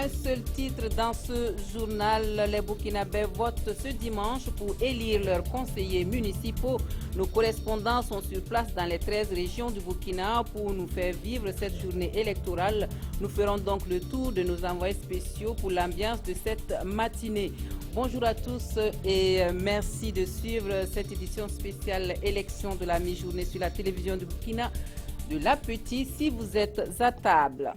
Un seul titre dans ce journal. Les Burkinabés votent ce dimanche pour élire leurs conseillers municipaux. Nos correspondants sont sur place dans les 13 régions du Burkina pour nous faire vivre cette journée électorale. Nous ferons donc le tour de nos envoyés spéciaux pour l'ambiance de cette matinée. Bonjour à tous et merci de suivre cette édition spéciale élection de la mi-journée sur la télévision du Burkina de l'Appétit si vous êtes à table.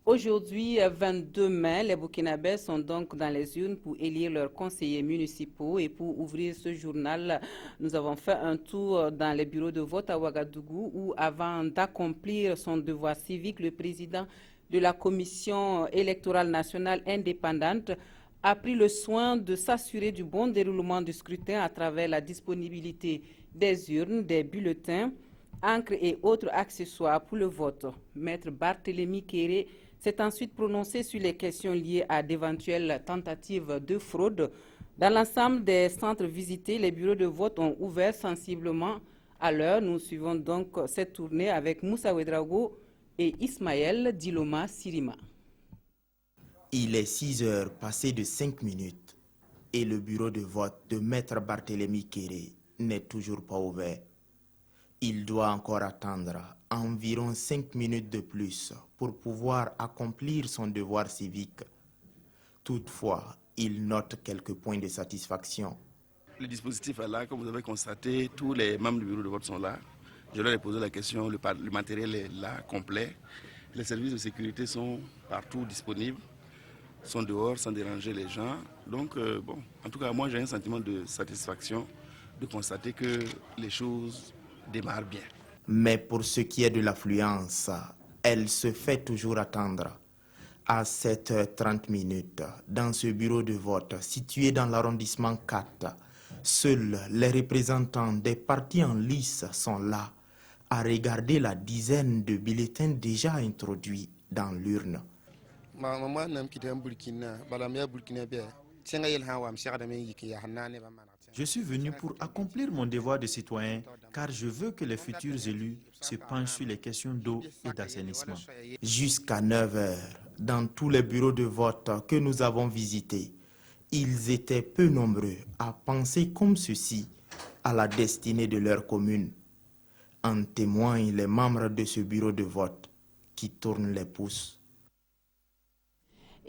Aujourd'hui, 22 mai, les Burkinabés sont donc dans les urnes pour élire leurs conseillers municipaux. Et pour ouvrir ce journal, nous avons fait un tour dans les bureaux de vote à Ouagadougou où, avant d'accomplir son devoir civique, le président de la Commission électorale nationale indépendante a pris le soin de s'assurer du bon déroulement du scrutin à travers la disponibilité des urnes, des bulletins, encre et autres accessoires pour le vote. Maître Barthélémy Kéré s'est ensuite prononcé sur les questions liées à d'éventuelles tentatives de fraude. Dans l'ensemble des centres visités, les bureaux de vote ont ouvert sensiblement à l'heure. Nous suivons donc cette tournée avec Moussa Ouedraogo et Ismaël Diloma Sirima. Il est 6 heures passées de 5 minutes et le bureau de vote de Maître Barthélémy Kéré n'est toujours pas ouvert. Il doit encore attendre environ 5 minutes de plus pour pouvoir accomplir son devoir civique. Toutefois, il note quelques points de satisfaction. Le dispositif est là, comme vous avez constaté, tous les membres du bureau de vote sont là. Je leur ai posé la question, le matériel est là, complet. Les services de sécurité sont partout disponibles, sont dehors sans déranger les gens. Donc, en tout cas, moi j'ai un sentiment de satisfaction de constater que les choses démarre bien. Mais pour ce qui est de l'affluence, elle se fait toujours attendre. À 7h30, dans ce bureau de vote situé dans l'arrondissement 4, seuls les représentants des partis en lice sont là à regarder la dizaine de bulletins déjà introduits dans l'urne. Je suis venu pour accomplir mon devoir de citoyen car je veux que les futurs élus se penchent sur les questions d'eau et d'assainissement. Jusqu'à 9h, dans tous les bureaux de vote que nous avons visités, ils étaient peu nombreux à penser comme ceci à la destinée de leur commune. En témoignent les membres de ce bureau de vote qui tournent les pouces.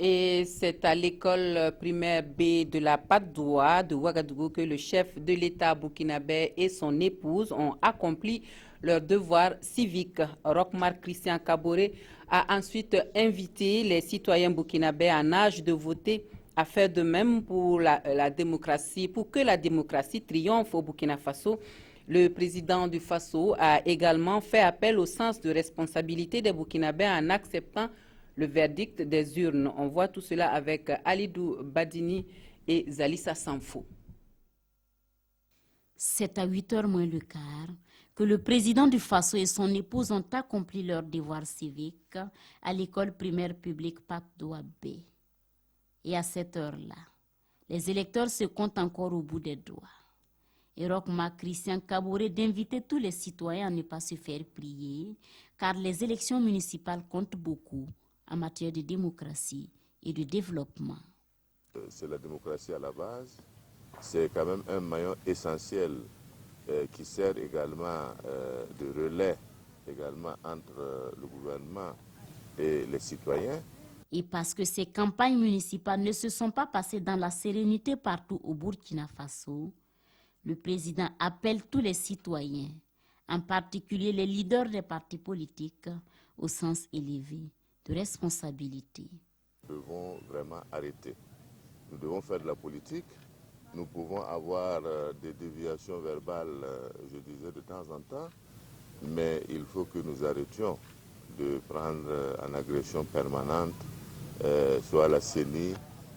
Et c'est à l'école primaire B de la Patte-d'Oie de Ouagadougou que le chef de l'État burkinabé et son épouse ont accompli leur devoir civique. Roch-Marc Christian Kaboré a ensuite invité les citoyens burkinabés en âge de voter à faire de même pour la démocratie, pour que la démocratie triomphe au Burkina Faso. Le président du Faso a également fait appel au sens de responsabilité des Burkinabés en acceptant le verdict des urnes. On voit tout cela avec Alidou Badini et Zalissa Sanfo. C'est à 8h moins le quart que le président du Faso et son épouse ont accompli leur devoir civique à l'école primaire publique Patte-d'Oie B. Et à cette heure-là, les électeurs se comptent encore au bout des doigts. Et Roch-Marc Christian Kaboré d'inviter tous les citoyens à ne pas se faire prier, car les élections municipales comptent beaucoup en matière de démocratie et de développement. C'est la démocratie à la base, c'est quand même un maillon essentiel qui sert également de relais également entre le gouvernement et les citoyens. Et parce que ces campagnes municipales ne se sont pas passées dans la sérénité partout au Burkina Faso, le président appelle tous les citoyens, en particulier les leaders des partis politiques, au sens élevé de responsabilité. Nous devons vraiment arrêter. Nous devons faire de la politique. Nous pouvons avoir des déviations verbales, je disais, de temps en temps, mais il faut que nous arrêtions de prendre en agression permanente, soit la CENI,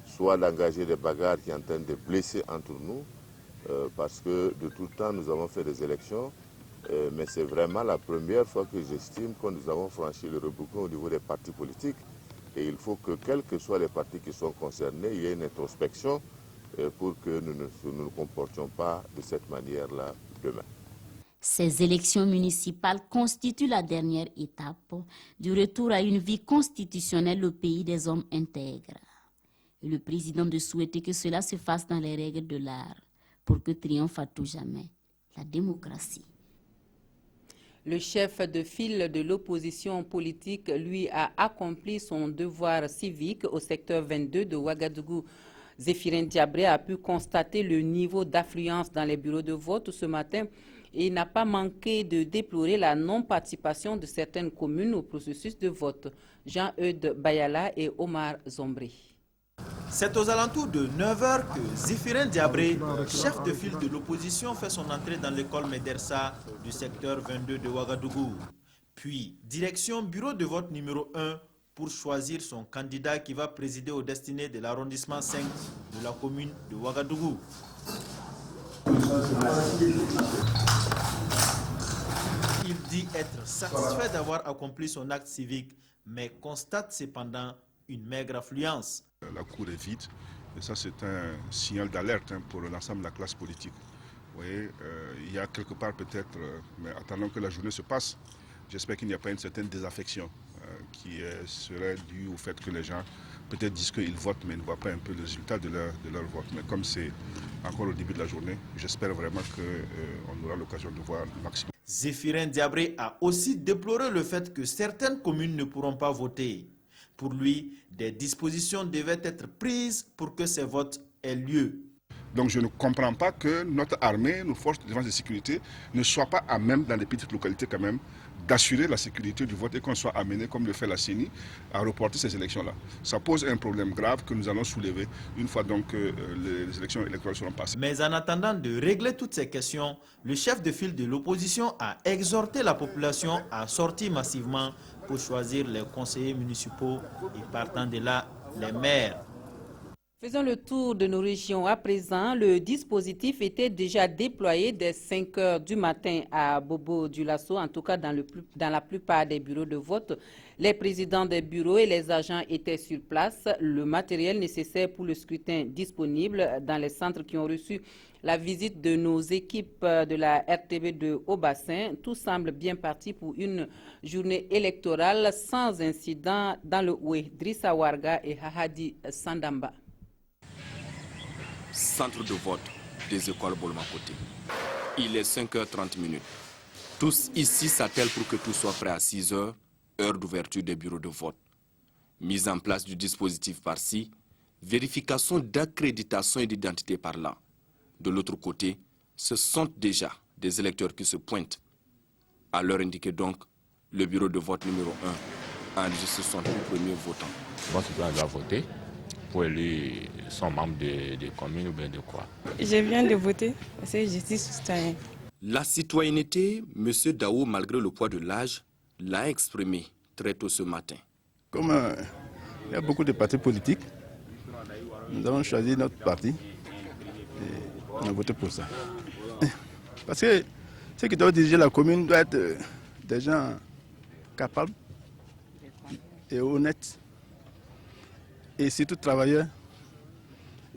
soit d'engager des bagarres qui entendent de blesser entre nous, parce que de tout temps nous avons fait des élections. Mais c'est vraiment la première fois que j'estime que nous avons franchi le Rubicon au niveau des partis politiques. Et il faut que, quels que soient les partis qui sont concernés, il y ait une introspection pour que nous ne nous comportions pas de cette manière-là demain. Ces élections municipales constituent la dernière étape du retour à une vie constitutionnelle au pays des hommes intègres. Et le président de souhaiter que cela se fasse dans les règles de l'art pour que triomphe à tout jamais la démocratie. Le chef de file de l'opposition politique, lui, a accompli son devoir civique au secteur 22 de Ouagadougou. Zéphirin Diabré a pu constater le niveau d'affluence dans les bureaux de vote ce matin et n'a pas manqué de déplorer la non-participation de certaines communes au processus de vote. Jean-Eudes Bayala et Omar Zombré. C'est aux alentours de 9h que Zéphirin Diabré, chef de file de l'opposition, fait son entrée dans l'école Medersa du secteur 22 de Ouagadougou. Puis, direction bureau de vote numéro 1 pour choisir son candidat qui va présider aux destinées de l'arrondissement 5 de la commune de Ouagadougou. Il dit être satisfait d'avoir accompli son acte civique, mais constate cependant une maigre affluence. La cour est vide et ça c'est un signal d'alerte pour l'ensemble de la classe politique. Vous voyez, il y a quelque part peut-être, mais attendant que la journée se passe, j'espère qu'il n'y a pas une certaine désaffection qui serait due au fait que les gens peut-être disent qu'ils votent mais ne voient pas un peu le résultat de leur vote. Mais comme c'est encore au début de la journée, j'espère vraiment qu'on aura l'occasion de voir le maximum. Zéphirin Diabré a aussi déploré le fait que certaines communes ne pourront pas voter. Pour lui, des dispositions devaient être prises pour que ces votes aient lieu. Donc je ne comprends pas que notre armée, nos forces de défense et de sécurité ne soient pas à même, dans les petites localités quand même, d'assurer la sécurité du vote et qu'on soit amené, comme le fait la CENI, à reporter ces élections-là. Ça pose un problème grave que nous allons soulever une fois donc que les élections électorales seront passées. Mais en attendant de régler toutes ces questions, le chef de file de l'opposition a exhorté la population à sortir massivement pour choisir les conseillers municipaux et partant de là, les maires. Faisons le tour de nos régions à présent. Le dispositif était déjà déployé dès 5 heures du matin à Bobo-Dioulasso, en tout cas dans la plupart des bureaux de vote. Les présidents des bureaux et les agents étaient sur place. Le matériel nécessaire pour le scrutin disponible dans les centres qui ont reçu la visite de nos équipes de la RTB de Haut-Bassin. Tout semble bien parti pour une journée électorale sans incident dans le Oué. Drissa Warga et Hahadi Sandamba. Centre de vote des écoles Bolmakoté. Il est 5h30. Tous ici s'attellent pour que tout soit prêt à 6h, heure d'ouverture des bureaux de vote. Mise en place du dispositif par-ci, vérification d'accréditation et d'identité par là. De l'autre côté, ce sont déjà des électeurs qui se pointent. À l'heure indiquée donc, le bureau de vote numéro 1 enregistre son tout premier votant. Bon, citoyen doit voter pour élire son membre de commune ou bien de quoi. Je viens de voter parce que je suis citoyen. La citoyenneté, M. Daou, malgré le poids de l'âge, l'a exprimé très tôt ce matin. Comme il y a beaucoup de partis politiques, nous avons choisi notre parti et on a voté pour ça. Parce que ceux qui doivent diriger la commune doivent être des gens capables et honnêtes et surtout travailleurs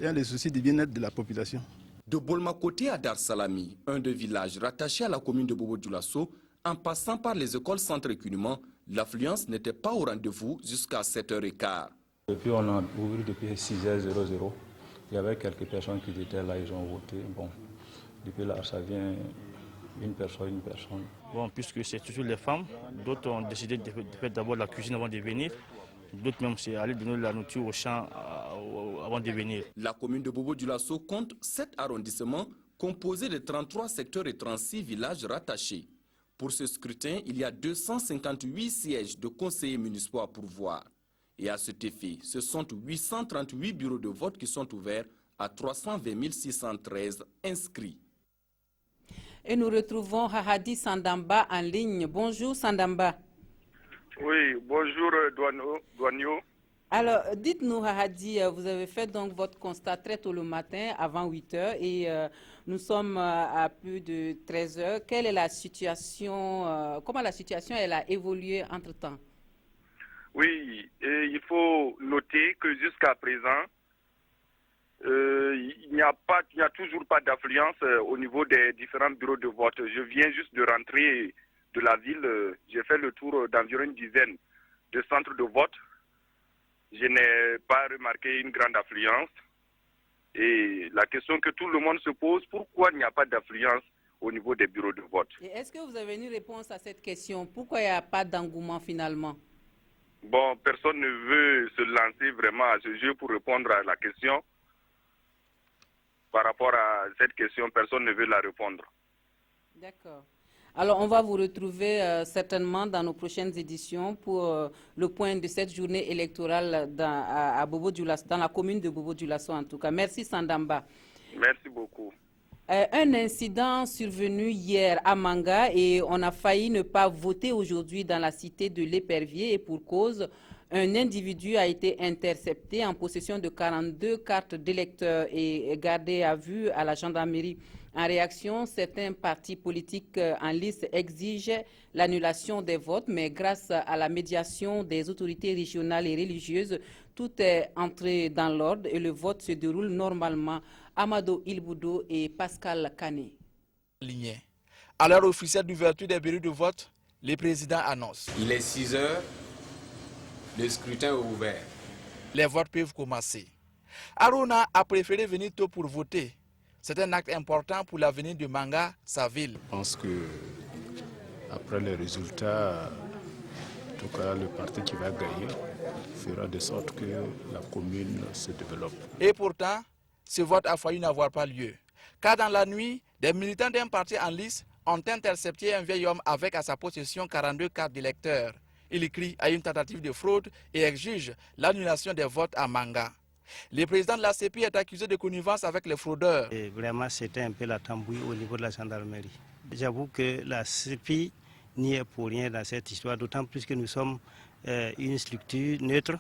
ayant les soucis du bien-être de la population. De Bolmakoté à Dar Salami, un des villages rattachés à la commune de Bobo-Dioulasso, en passant par les écoles centre écunement, l'affluence n'était pas au rendez-vous jusqu'à 7h15. Depuis on a ouvert depuis 6h00. Il y avait quelques personnes qui étaient là, ils ont voté. Bon, depuis là, ça vient une personne. Bon, puisque c'est toujours les femmes, d'autres ont décidé de faire d'abord la cuisine avant de venir. D'autres même, c'est aller donner la nourriture aux champs avant de venir. La commune de Bobo-Dioulasso compte 7 arrondissements composés de 33 secteurs et 36 villages rattachés. Pour ce scrutin, il y a 258 sièges de conseillers municipaux à pourvoir. Et à cet effet, ce sont 838 bureaux de vote qui sont ouverts à 320 613 inscrits. Et nous retrouvons Hahadi Sandamba en ligne. Bonjour Sandamba. Oui, bonjour Douanio. Alors, dites-nous Hahadi, vous avez fait donc votre constat très tôt le matin, avant 8 heures, et nous sommes à plus de 13 heures. Quelle est la situation, comment la situation elle a évolué entre-temps? Oui, et il faut noter que jusqu'à présent, il n'y a toujours pas d'affluence au niveau des différents bureaux de vote. Je viens juste de rentrer de la ville. J'ai fait le tour d'environ une dizaine de centres de vote. Je n'ai pas remarqué une grande affluence. Et la question que tout le monde se pose, pourquoi il n'y a pas d'affluence au niveau des bureaux de vote? Et est-ce que vous avez une réponse à cette question? Pourquoi il n'y a pas d'engouement finalement? Bon, personne ne veut se lancer vraiment à ce jeu pour répondre à la question. Par rapport à cette question, personne ne veut la répondre. D'accord. Alors, on va vous retrouver certainement dans nos prochaines éditions pour le point de cette journée électorale à Bobo-Dioulasso, dans la commune de Bobo-Dioulasso en tout cas. Merci Sandamba. Merci beaucoup. Un incident survenu hier à Manga et on a failli ne pas voter aujourd'hui dans la cité de l'Épervier et pour cause, un individu a été intercepté en possession de 42 cartes d'électeurs et gardé à vue à la gendarmerie. En réaction, certains partis politiques en liste exigent l'annulation des votes, mais grâce à la médiation des autorités régionales et religieuses, tout est entré dans l'ordre et le vote se déroule normalement. Amado Ilboudo et Pascal Kané. À l'heure officielle d'ouverture des bureaux de vote, le président annonce. Il est 6 heures, le scrutin est ouvert. Les votes peuvent commencer. Aruna a préféré venir tôt pour voter. C'est un acte important pour l'avenir de Manga, sa ville. Je pense que après les résultats, en tout cas le parti qui va gagner fera de sorte que la commune se développe. Et pourtant, ce vote a failli n'avoir pas lieu. Car dans la nuit, des militants d'un parti en lice ont intercepté un vieil homme avec à sa possession 42 cartes d'électeurs. Il crie à une tentative de fraude et exige l'annulation des votes à Manga. Le président de la CPI est accusé de connivence avec les fraudeurs. Et vraiment, c'était un peu la tambouille au niveau de la gendarmerie. J'avoue que la CPI n'y est pour rien dans cette histoire, d'autant plus que nous sommes une structure neutre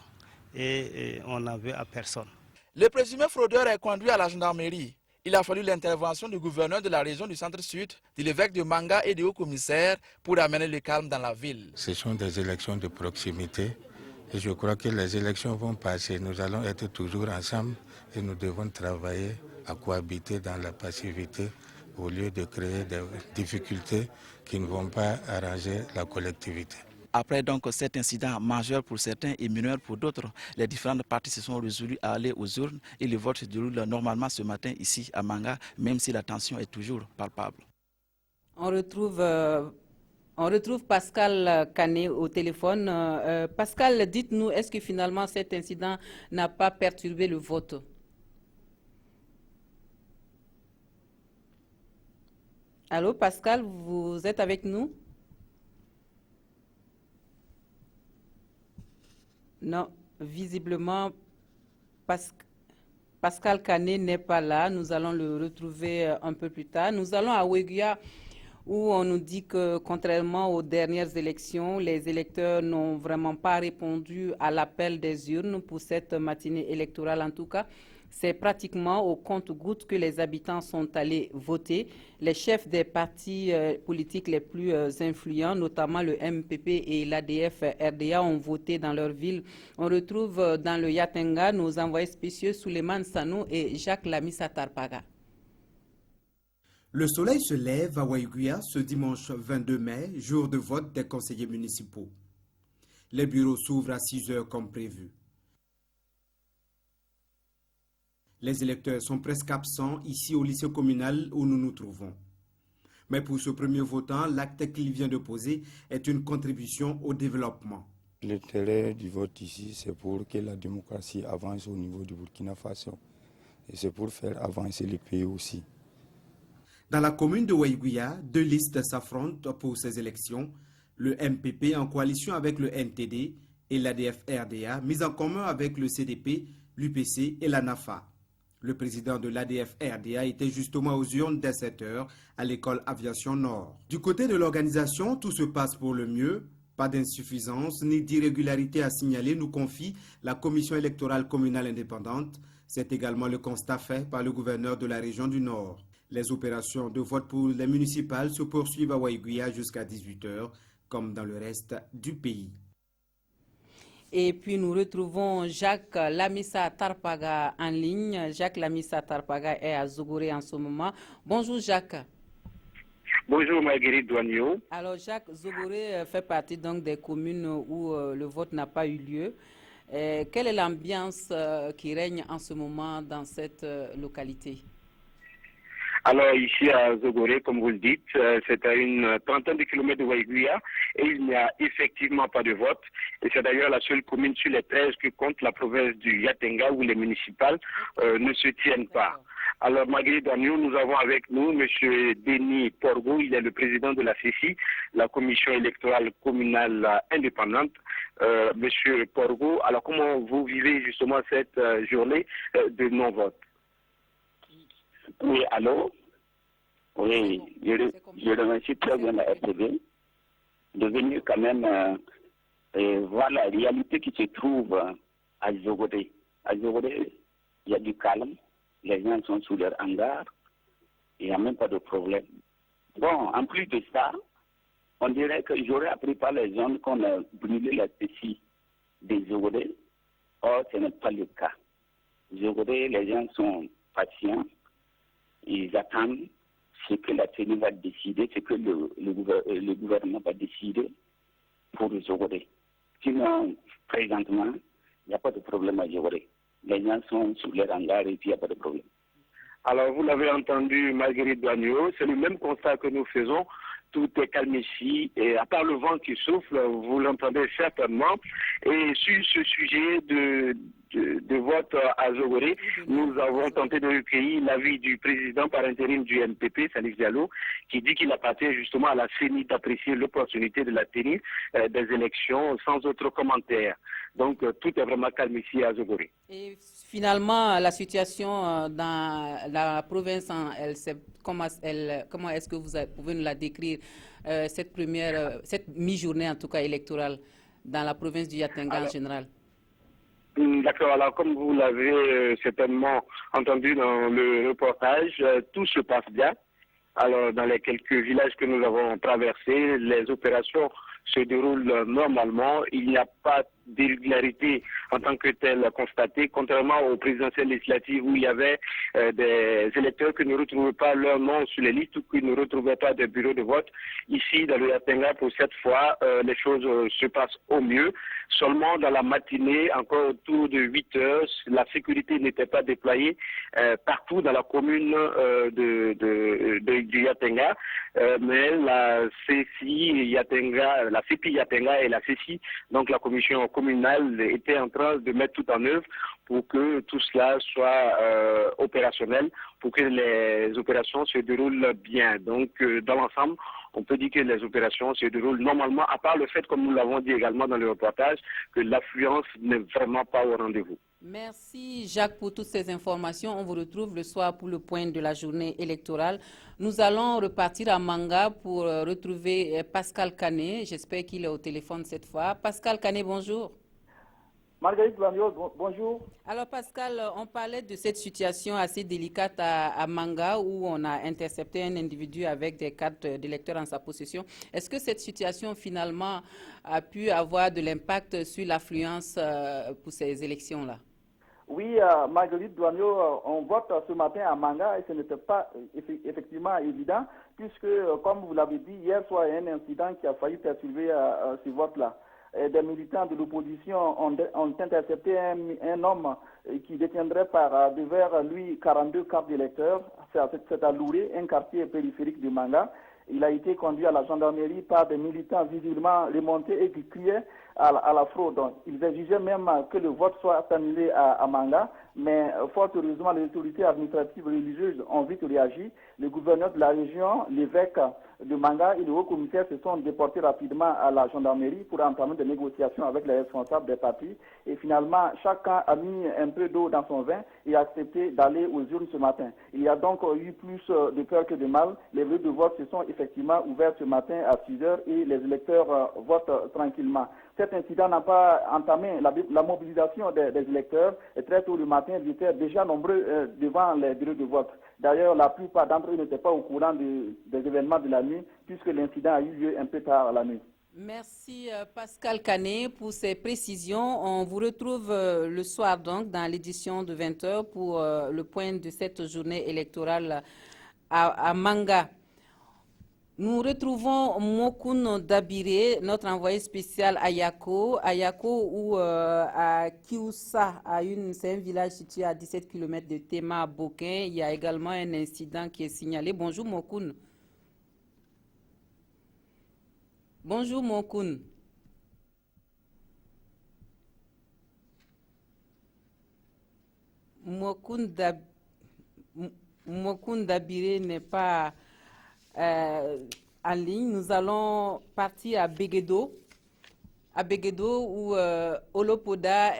et on n'en veut à personne. Le présumé fraudeur est conduit à la gendarmerie. Il a fallu l'intervention du gouverneur de la région du Centre-Sud, de l'évêque de Manga et du haut-commissaire pour amener le calme dans la ville. Ce sont des élections de proximité et je crois que les élections vont passer. Nous allons être toujours ensemble et nous devons travailler à cohabiter dans la passivité au lieu de créer des difficultés qui ne vont pas arranger la collectivité. Après donc cet incident majeur pour certains et mineur pour d'autres, les différentes parties se sont résolues à aller aux urnes et le vote se déroule normalement ce matin ici à Manga, même si la tension est toujours palpable. On retrouve Pascal Kané au téléphone. Pascal, dites-nous, est-ce que finalement cet incident n'a pas perturbé le vote? Allô Pascal, vous êtes avec nous? Non, visiblement, Pascal Kané n'est pas là. Nous allons le retrouver un peu plus tard. Nous allons à Ouéguia, où on nous dit que, contrairement aux dernières élections, les électeurs n'ont vraiment pas répondu à l'appel des urnes pour cette matinée électorale. En tout cas, c'est pratiquement au compte-gouttes que les habitants sont allés voter. Les chefs des partis politiques les plus influents, notamment le MPP et l'ADF-RDA, ont voté dans leur ville. On retrouve dans le Yatenga nos envoyés spéciaux Souleymane Sano et Jacques Lamissa Tarpaga. Le soleil se lève à Waïguia ce dimanche 22 mai, jour de vote des conseillers municipaux. Les bureaux s'ouvrent à 6 heures comme prévu. Les électeurs sont presque absents ici au lycée communal où nous nous trouvons. Mais pour ce premier votant, l'acte qu'il vient de poser est une contribution au développement. L'intérêt du vote ici, c'est pour que la démocratie avance au niveau du Burkina Faso. Et c'est pour faire avancer le pays aussi. Dans la commune de Waïguia, deux listes s'affrontent pour ces élections. Le MPP en coalition avec le NTD et l'ADF-RDA, mis en commun avec le CDP, l'UPC et la NAFA. Le président de l'ADF-RDA était justement aux urnes dès 7 heures à l'école Aviation Nord. Du côté de l'organisation, tout se passe pour le mieux. Pas d'insuffisance ni d'irrégularité à signaler, nous confie la commission électorale communale indépendante. C'est également le constat fait par le gouverneur de la région du Nord. Les opérations de vote pour les municipales se poursuivent à Waïguia jusqu'à 18 heures, comme dans le reste du pays. Et puis nous retrouvons Jacques Lamissa Tarpaga en ligne. Jacques Lamissa Tarpaga est à Zogoré en ce moment. Bonjour Jacques. Bonjour Marguerite Douagneau. Alors Jacques, Zogoré fait partie donc des communes où le vote n'a pas eu lieu. Quelle est l'ambiance qui règne en ce moment dans cette localité? Alors ici à Zogoré, comme vous le dites, c'est à une trentaine de kilomètres de Waiguia et il n'y a effectivement pas de vote. Et c'est d'ailleurs la seule commune sur les 13 que compte la province du Yatenga où les municipales ne se tiennent pas. Alors Marguerite Douagneau, nous avons avec nous M. Denis Porgo, il est le président de la CECI, la commission électorale communale indépendante. Monsieur Porgo, alors comment vous vivez justement cette journée de non-vote? Oui, allô? Oui, je remercie très bien la RTV de venir quand même voir la réalité qui se trouve à Zogoré. À Zogoré, il y a du calme, les gens sont sous leur hangar, il n'y a même pas de problème. Bon, en plus de ça, on dirait que j'aurais appris par les gens qu'on a brûlé la Tessie des Zogoré. Or, ce n'est pas le cas. Zogoré, les gens sont patients. Ils attendent ce que la CENI va décider, ce que le gouvernement va décider pour Zogoré. Sinon, présentement, il n'y a pas de problème à Zogoré. Les gens sont sous les hangars et puis il n'y a pas de problème. Alors, vous l'avez entendu, Marguerite Douagneau, c'est le même constat que nous faisons. Tout est calme ici, et à part le vent qui souffle, vous l'entendez certainement. Et sur ce sujet de vote à Zogoré, nous avons tenté de recueillir l'avis du président par intérim du MPP, Salif Diallo, qui dit qu'il appartient justement à la CENI d'apprécier l'opportunité de la tenue des élections sans autre commentaire. Donc tout est vraiment calme ici à Zogoré. Et finalement, la situation dans la province, comment est-ce que vous pouvez nous la décrire, cette mi-journée en tout cas électorale dans la province du Yatenga en général? D'accord, alors comme vous l'avez certainement entendu dans le reportage, tout se passe bien. Alors dans les quelques villages que nous avons traversés, les opérations se déroulent normalement. Il n'y a pas d'irrégularité en tant que telle constatée, contrairement aux présidentielles législatives où il y avait des électeurs qui ne retrouvaient pas leur nom sur les listes ou qui ne retrouvaient pas de bureau de vote. Ici, dans le Yatenga, pour cette fois, les choses se passent au mieux. Seulement dans la matinée, encore autour de 8 heures, la sécurité n'était pas déployée partout dans la commune du Yatenga, mais la CECI Yatenga, la CEPI Yatenga et la CECI, donc la commission communale, était en train de mettre tout en œuvre pour que tout cela soit opérationnel, pour que les opérations se déroulent bien. Donc, dans l'ensemble, on peut dire que les opérations se déroulent normalement, à part le fait, comme nous l'avons dit également dans le reportage, que l'affluence n'est vraiment pas au rendez-vous. Merci Jacques pour toutes ces informations. On vous retrouve le soir pour le point de la journée électorale. Nous allons repartir à Manga pour retrouver Pascal Kané. J'espère qu'il est au téléphone cette fois. Pascal Kané, bonjour. Marguerite Douagneau, bonjour. Alors Pascal, on parlait de cette situation assez délicate à Manga où on a intercepté un individu avec des cartes d'électeurs en sa possession. Est-ce que cette situation finalement a pu avoir de l'impact sur l'affluence pour ces élections-là? Oui, Marguerite Douagneau, on vote ce matin à Manga et ce n'était pas effectivement évident puisque, comme vous l'avez dit, hier soir, il y a un incident qui a failli perturber ce vote-là. Des militants de l'opposition ont intercepté un homme qui détiendrait par devers lui 42 cartes d'électeurs. C'est à Louré, un quartier périphérique de Manga. Il a été conduit à la gendarmerie par des militants visiblement remontés et qui criaient à la fraude. Donc, ils exigeaient même que le vote soit annulé à Manga, mais fort heureusement, les autorités administratives religieuses ont vite réagi. Le gouverneur de la région, l'évêque de Manga et le haut-commissaire se sont déportés rapidement à la gendarmerie pour entamer des négociations avec les responsables des partis. Et finalement, chacun a mis un peu d'eau dans son vin et a accepté d'aller aux urnes ce matin. Il y a donc eu plus de peur que de mal. Les bureaux de vote se sont effectivement ouverts ce matin à 6 heures et les électeurs votent tranquillement. Cet incident n'a pas entamé la mobilisation des électeurs. Et très tôt le matin, ils étaient déjà nombreux devant les bureaux de vote. D'ailleurs, la plupart d'entre eux n'étaient pas au courant des événements de la nuit, puisque l'incident a eu lieu un peu tard la nuit. Merci Pascal Canet pour ces précisions. On vous retrouve le soir donc dans l'édition de 20h pour le point de cette journée électorale à Manga. Nous retrouvons Mokun Dabiré, notre envoyé spécial à Yako. À Yako ou à Kioussa, c'est un village situé à 17 km de Tema à Boquin. Il y a également un incident qui est signalé. Bonjour Mokun. Bonjour Mokun. Mokun Dabiré n'est pas en ligne. Nous allons partir à Begedo. À Begedo où Olopoda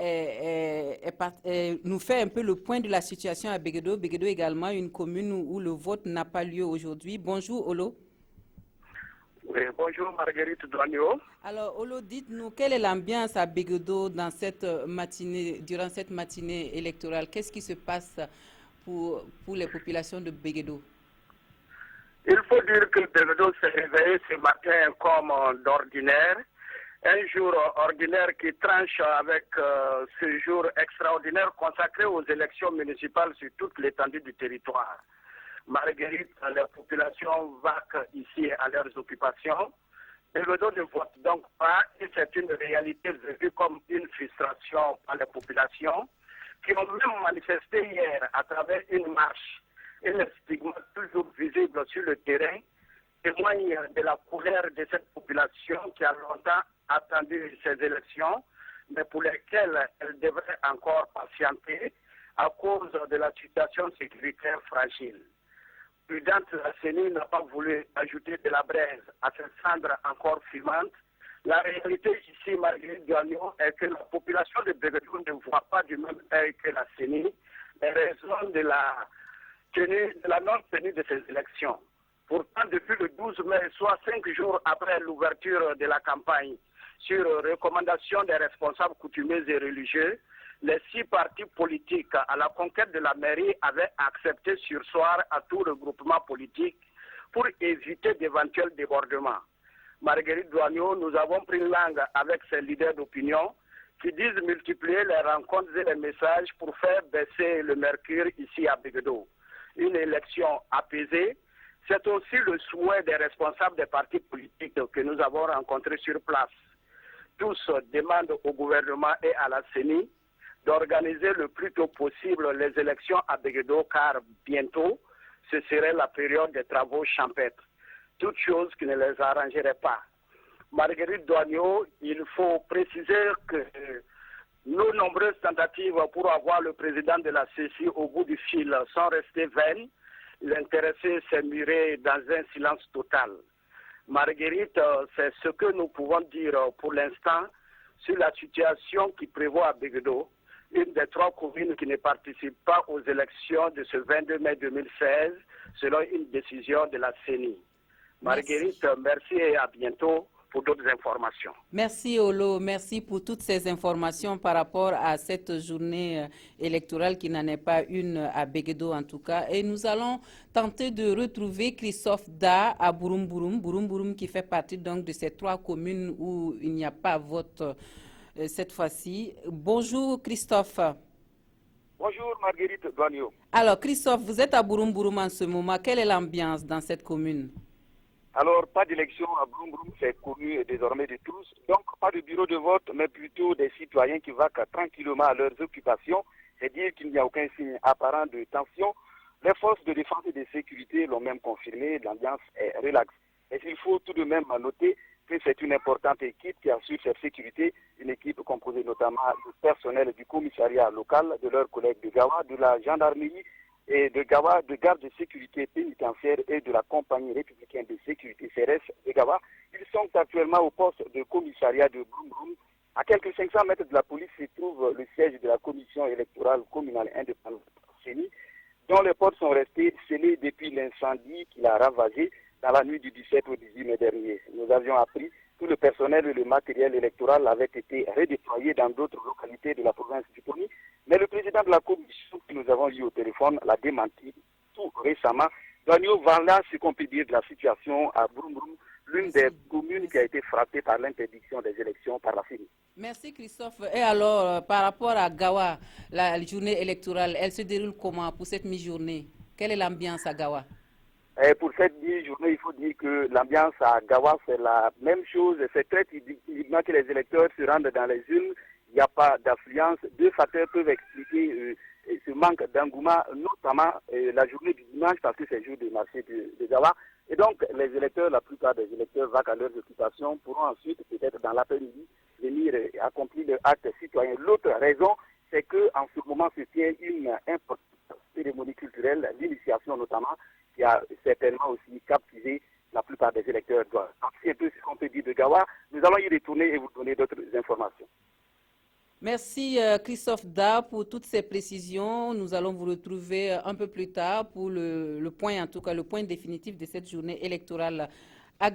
nous fait un peu le point de la situation à Begedo. Begedo également une commune où le vote n'a pas lieu aujourd'hui. Bonjour Olo. Oui, bonjour Marguerite Douagneau. Alors Olo, dites-nous quelle est l'ambiance à Begedo dans cette matinée, durant cette matinée électorale? Qu'est-ce qui se passe pour les populations de Begedo? Il faut dire que Begedo s'est réveillé ce matin comme d'ordinaire. Un jour ordinaire qui tranche avec ce jour extraordinaire consacré aux élections municipales sur toute l'étendue du territoire. Marguerite, les populations vaquent ici à leurs occupations. Begedo ne vote donc pas et c'est une réalité vue comme une frustration par les populations qui ont même manifesté hier à travers une marche. Et le stigmate toujours visible sur le terrain témoigne de la colère de cette population qui a longtemps attendu ces élections, mais pour lesquelles elle devrait encore patienter à cause de la situation sécuritaire fragile. Prudente, la CENI n'a pas voulu ajouter de la braise à cette cendre encore fumante. La réalité ici, Marguerite Gagnon, est que la population de Begedo ne voit pas du même œil que la CENI en raison de la non-tenue de ces élections. Pourtant, depuis le 12 mai, soit 5 jours après l'ouverture de la campagne, sur recommandation des responsables coutumiers et religieux, les 6 partis politiques à la conquête de la mairie avaient accepté surseoir à tout regroupement politique pour éviter d'éventuels débordements. Marguerite Douagneau, nous avons pris langue avec ces leaders d'opinion qui disent multiplier les rencontres et les messages pour faire baisser le mercure ici à Begedo. Une élection apaisée, c'est aussi le souhait des responsables des partis politiques que nous avons rencontrés sur place. Tous demandent au gouvernement et à la CENI d'organiser le plus tôt possible les élections à Begedo car bientôt, ce serait la période des travaux champêtres. Toute chose qui ne les arrangerait pas. Marguerite Douagneau, il faut préciser que nos nombreuses tentatives pour avoir le président de la CECI au bout du fil sont restées vaines. L'intéressé s'est muré dans un silence total. Marguerite, c'est ce que nous pouvons dire pour l'instant sur la situation qui prévaut à Begedo, une des 3 communes qui ne participent pas aux élections de ce 22 mai 2016, selon une décision de la CENI. Marguerite, merci et à bientôt pour d'autres informations. Merci Olo, merci pour toutes ces informations par rapport à cette journée électorale qui n'en est pas une à Begedo en tout cas. Et nous allons tenter de retrouver Christophe Da à Burum qui fait partie donc de ces 3 communes où il n'y a pas vote cette fois-ci. Bonjour Christophe. Bonjour Marguerite Douagneau. Alors Christophe, vous êtes à Burum en ce moment. Quelle est l'ambiance dans cette commune? Alors, pas d'élection à Burum, c'est connu désormais de tous. Donc, pas de bureau de vote, mais plutôt des citoyens qui vaquent tranquillement à leurs occupations. C'est dire qu'il n'y a aucun signe apparent de tension. Les forces de défense et de sécurité l'ont même confirmé, l'ambiance est relaxe. Et il faut tout de même noter que c'est une importante équipe qui assure cette sécurité, une équipe composée notamment du personnel du commissariat local, de leurs collègues de Gawa, de la gendarmerie et de Gawa, de garde de sécurité pénitentiaire et de la compagnie républicaine de sécurité CRS de Gawa. Ils sont actuellement au poste de commissariat de Burum. À quelques 500 mètres de la police se trouve le siège de la commission électorale communale indépendante CENI, dont les portes sont restées scellées depuis l'incendie qui l'a ravagé dans la nuit du 17 au 18 mai dernier. Nous avions appris que le personnel et le matériel électoral avaient été redéployés dans d'autres localités de la province du Poni, mais le président de la commission que nous avons eu au téléphone l'a démenti tout récemment. Douagneau, voilà ce qu'on peut dire de la situation à Burum l'une des communes qui a été frappée par l'interdiction des élections par la CENI. Merci Christophe. Et alors, par rapport à Gawa, la journée électorale, elle se déroule comment pour cette mi-journée? Quelle est l'ambiance à Gawa? Pour cette mi-journée, il faut dire que l'ambiance à Gawa, c'est la même chose. C'est très typiquement que les électeurs se rendent dans les urnes. Il n'y a pas d'affluence. Deux facteurs peuvent expliquer ce manque d'engouement, notamment la journée du dimanche, parce que c'est le jour du marché de Gawa. Et donc, les électeurs, la plupart des électeurs vaquent à leurs occupations, pourront ensuite, peut-être dans l'après-midi, venir accomplir leur acte citoyen. L'autre raison, c'est qu'en ce moment se tient une importante cérémonie culturelle, l'initiation notamment, qui a certainement aussi captivé la plupart des électeurs. Donc, c'est un peu ce qu'on peut dire de Gawa. Nous allons y retourner et vous donner d'autres informations. Merci Christophe Da pour toutes ces précisions. Nous allons vous retrouver un peu plus tard pour le point, en tout cas le point définitif de cette journée électorale à Gawa.